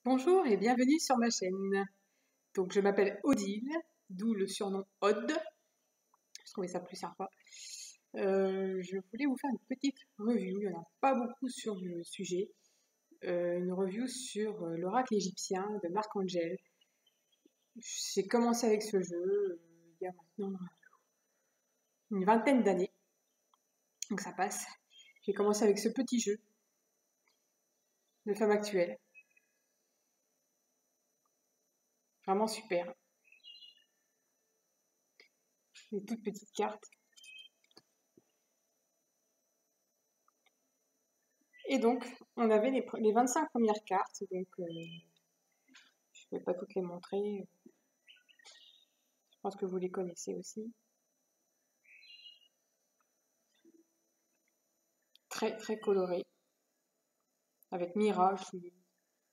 Bonjour et bienvenue sur ma chaîne. Donc je m'appelle Odile, d'où le surnom Odd. Je trouvais ça plus sympa. Je voulais vous faire une petite review, il n'y en a pas beaucoup sur le sujet. Une review sur l'oracle égyptien de Marc-Angel. J'ai commencé avec ce jeu il y a maintenant une vingtaine d'années, donc ça passe. J'ai commencé avec ce petit jeu de femme actuelle. Vraiment super. Des toutes petites cartes. Et donc, on avait les 25 premières cartes, donc je ne vais pas toutes les montrer. Je pense que vous les connaissez aussi. Très très coloré, avec Mira qui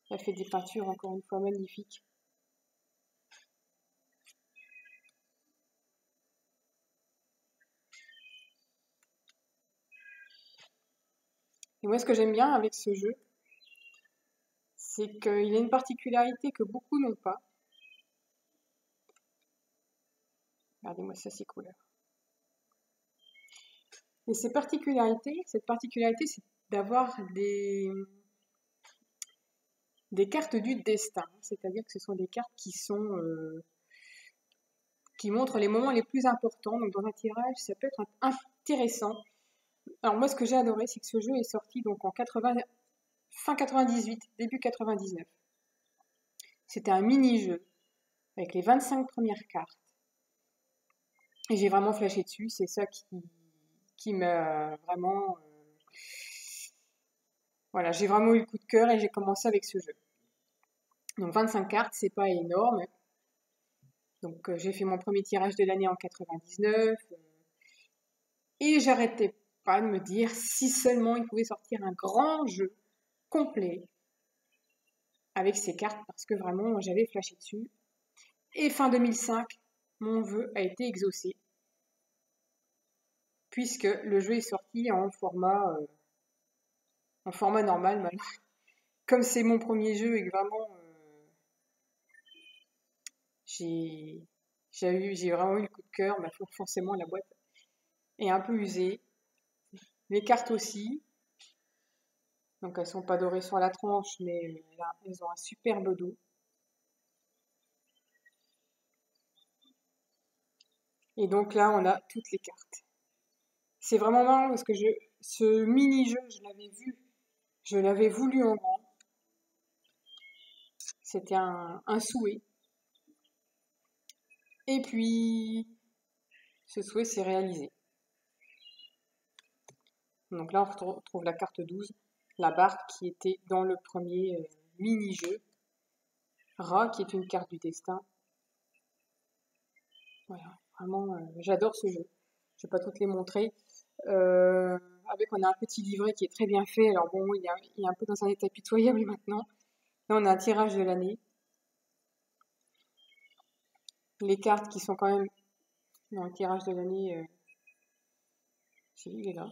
a fait des peintures encore une fois magnifiques. Et moi, ce que j'aime bien avec ce jeu, c'est qu'il a une particularité que beaucoup n'ont pas. Regardez-moi ça, ces couleurs. Et cette particularité, c'est d'avoir des cartes du destin. C'est-à-dire que ce sont des cartes qui montrent les moments les plus importants. Donc dans un tirage, ça peut être intéressant. Alors moi, ce que j'ai adoré, c'est que ce jeu est sorti donc en fin 98, début 99. C'était un mini-jeu avec les 25 premières cartes. Et j'ai vraiment flashé dessus. C'est ça qui m'a vraiment... voilà, j'ai vraiment eu le coup de cœur et j'ai commencé avec ce jeu. Donc 25 cartes, c'est pas énorme. Donc j'ai fait mon premier tirage de l'année en 99. Et j'arrêtais pas de me dire si seulement il pouvait sortir un grand jeu complet avec ces cartes parce que vraiment j'avais flashé dessus. Et fin 2005, mon vœu a été exaucé puisque le jeu est sorti en format normal. Maintenant. Comme c'est mon premier jeu et que vraiment j'ai vraiment eu le coup de cœur, bah, forcément la boîte est un peu usée. Les cartes aussi. Donc elles sont pas dorées sur la tranche, mais là, elles ont un superbe dos. Et donc là, on a toutes les cartes. C'est vraiment marrant parce que ce mini-jeu, je l'avais voulu en grand. C'était un souhait. Et puis, ce souhait s'est réalisé. Donc là, on retrouve la carte 12, la barque qui était dans le premier mini-jeu. Ra, qui est une carte du destin. Voilà, vraiment, j'adore ce jeu. Je ne vais pas toutes les montrer. On a un petit livret qui est très bien fait. Alors bon, il est un peu dans un état pitoyable maintenant. Là, on a un tirage de l'année. Les cartes qui sont quand même dans le tirage de l'année, il est là.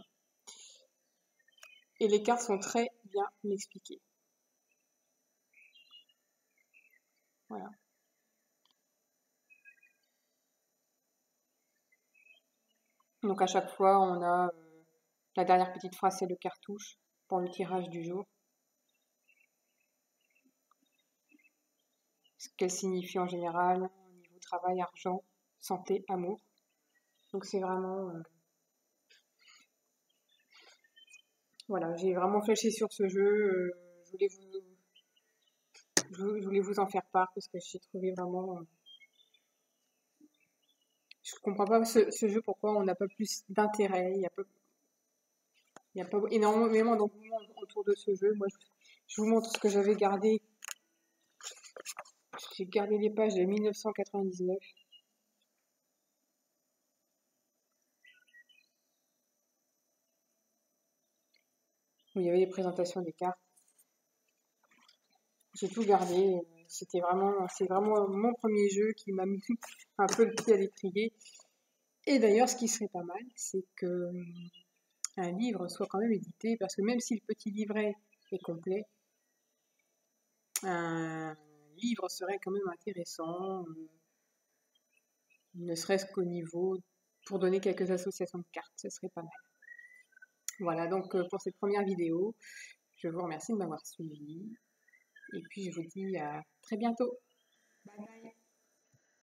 Et les cartes sont très bien expliquées. Voilà. Donc à chaque fois, on a la dernière petite phrase, c'est le cartouche pour le tirage du jour. Ce qu'elle signifie en général au niveau travail, argent, santé, amour. Donc c'est vraiment... voilà, j'ai vraiment flashé sur ce jeu. Je voulais vous en faire part parce que j'ai trouvé vraiment... je comprends pas ce jeu, pourquoi on n'a pas plus d'intérêt. Il n'y a pas énormément d'engouement autour de ce jeu. Moi, je vous montre ce que j'avais gardé. J'ai gardé les pages de 1999. Où il y avait les présentations des cartes. J'ai tout gardé. C'est vraiment mon premier jeu qui m'a mis un peu le pied à l'étrier. Et d'ailleurs, ce qui serait pas mal, c'est que un livre soit quand même édité, parce que même si le petit livret est complet, un livre serait quand même intéressant, ne serait-ce qu'au niveau, pour donner quelques associations de cartes, ce serait pas mal. Voilà donc pour cette première vidéo, je vous remercie de m'avoir suivi et puis je vous dis à très bientôt. Bye bye.